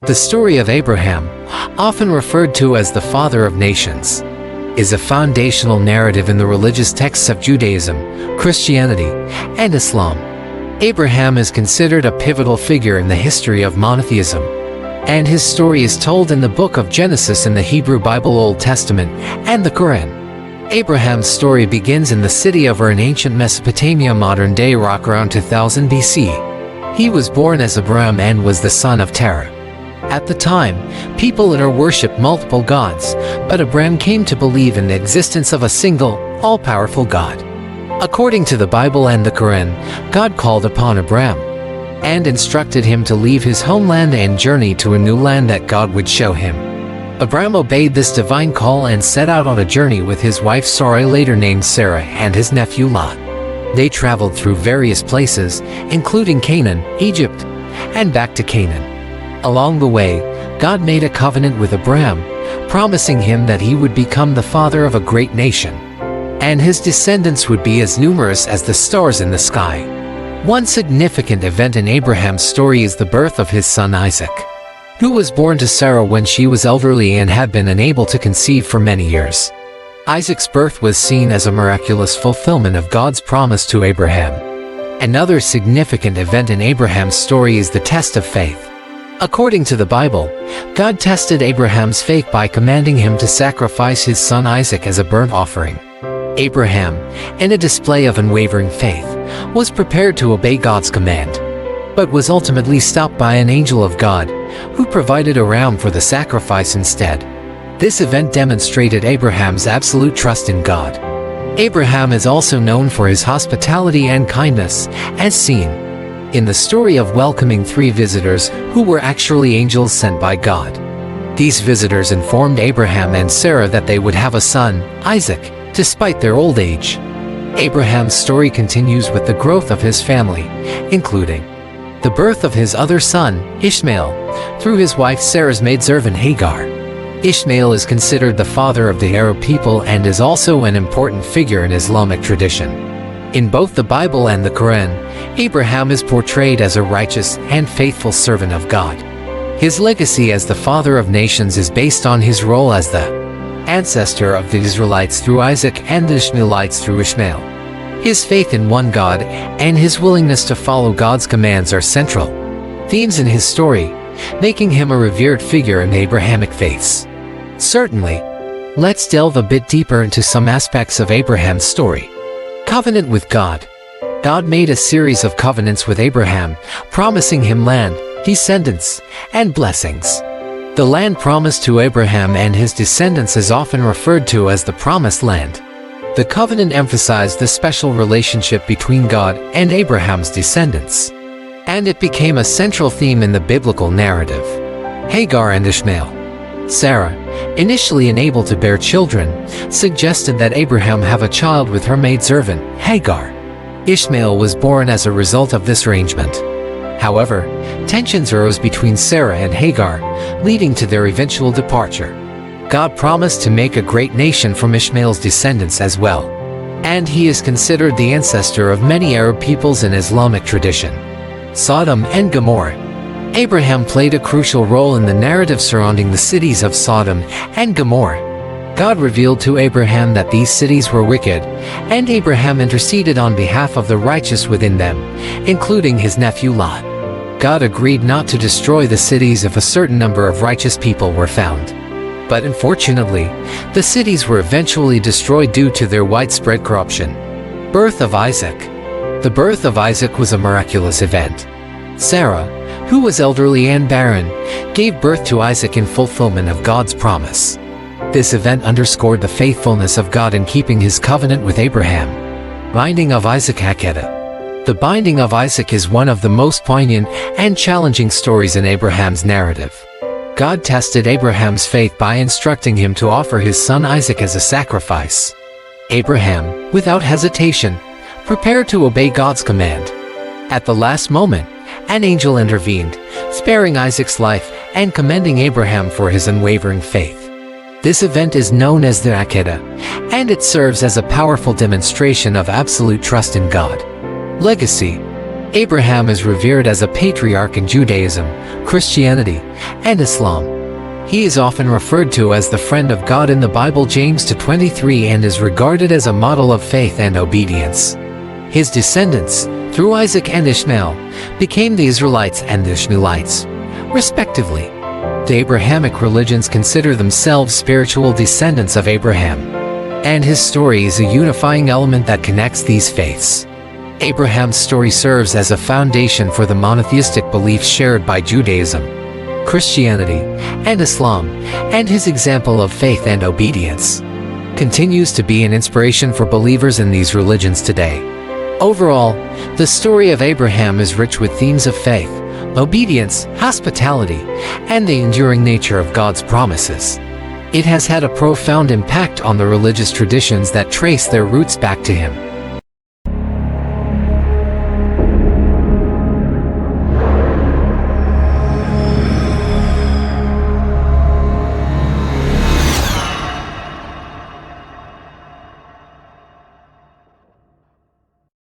The story of Abraham, often referred to as the father of nations, is a foundational narrative in the religious texts of Judaism, Christianity, and Islam. Abraham is considered a pivotal figure in the history of monotheism, and his story is told in the book of Genesis in the Hebrew Bible, Old Testament, and the Quran. Abraham's story begins in the city of Ur in ancient Mesopotamia, modern-day Iraq, around 2000 BC. He was born as Abram and was the son of Terah. At the time, people in Ur worshipped multiple gods, but Abram came to believe in the existence of a single, all-powerful God. According to the Bible and the Quran, God called upon Abram and instructed him to leave his homeland and journey to a new land that God would show him. Abram obeyed this divine call and set out on a journey with his wife Sarai, later named Sarah, and his nephew Lot. They traveled through various places, including Canaan, Egypt, and back to Canaan. Along the way, God made a covenant with Abram, promising him that he would become the father of a great nation, and his descendants would be as numerous as the stars in the sky. One significant event in Abraham's story is the birth of his son Isaac, who was born to Sarah when she was elderly and had been unable to conceive for many years. Isaac's birth was seen as a miraculous fulfillment of God's promise to Abraham. Another significant event in Abraham's story is the test of faith. According to the Bible, God tested Abraham's faith by commanding him to sacrifice his son Isaac as a burnt offering. Abraham, in a display of unwavering faith, was prepared to obey God's command, but was ultimately stopped by an angel of God, who provided a ram for the sacrifice instead. This event demonstrated Abraham's absolute trust in God. Abraham is also known for his hospitality and kindness, as seen in the story of welcoming 3 visitors who were actually angels sent by God. These visitors informed Abraham and Sarah that they would have a son, Isaac, despite their old age. Abraham's story continues with the growth of his family, including the birth of his other son, Ishmael, through his wife Sarah's maidservant Hagar. Ishmael is considered the father of the Arab people and is also an important figure in Islamic tradition. In both the Bible and the Quran, Abraham is portrayed as a righteous and faithful servant of God. His legacy as the father of nations is based on his role as the ancestor of the Israelites through Isaac and the Ishmaelites through Ishmael. His faith in one God and his willingness to follow God's commands are central themes in his story, making him a revered figure in Abrahamic faiths. Certainly, let's delve a bit deeper into some aspects of Abraham's story. Covenant with God. God made a series of covenants with Abraham, promising him land, descendants, and blessings. The land promised to Abraham and his descendants is often referred to as the Promised Land. The covenant emphasized the special relationship between God and Abraham's descendants, and it became a central theme in the biblical narrative. Hagar and Ishmael. Sarah, initially unable to bear children, suggested that Abraham have a child with her maidservant, Hagar. Ishmael was born as a result of this arrangement. However, tensions arose between Sarah and Hagar, leading to their eventual departure. God promised to make a great nation from Ishmael's descendants as well, and he is considered the ancestor of many Arab peoples in Islamic tradition. Sodom and Gomorrah. Abraham played a crucial role in the narrative surrounding the cities of Sodom and Gomorrah. God revealed to Abraham that these cities were wicked, and Abraham interceded on behalf of the righteous within them, including his nephew Lot. God agreed not to destroy the cities if a certain number of righteous people were found. But unfortunately, the cities were eventually destroyed due to their widespread corruption. Birth of Isaac. The birth of Isaac was a miraculous event. Sarah, who was elderly and barren, gave birth to Isaac in fulfillment of God's promise. This event underscored the faithfulness of God in keeping his covenant with Abraham. Binding of Isaac. Akedah. The binding of Isaac is one of the most poignant and challenging stories in Abraham's narrative. God tested Abraham's faith by instructing him to offer his son Isaac as a sacrifice. Abraham, without hesitation, prepared to obey God's command. At the last moment, an angel intervened, sparing Isaac's life and commending Abraham for his unwavering faith. This event is known as the Akedah, and it serves as a powerful demonstration of absolute trust in God. Legacy. Abraham is revered as a patriarch in Judaism, Christianity, and Islam. He is often referred to as the friend of God in the Bible, James 2:23, and is regarded as a model of faith and obedience. His descendants, through Isaac and Ishmael, became the Israelites and the Ishmaelites, respectively. The Abrahamic religions consider themselves spiritual descendants of Abraham, and his story is a unifying element that connects these faiths. Abraham's story serves as a foundation for the monotheistic beliefs shared by Judaism, Christianity, and Islam, and his example of faith and obedience continues to be an inspiration for believers in these religions today. Overall, the story of Abraham is rich with themes of faith, obedience, hospitality, and the enduring nature of God's promises. It has had a profound impact on the religious traditions that trace their roots back to him.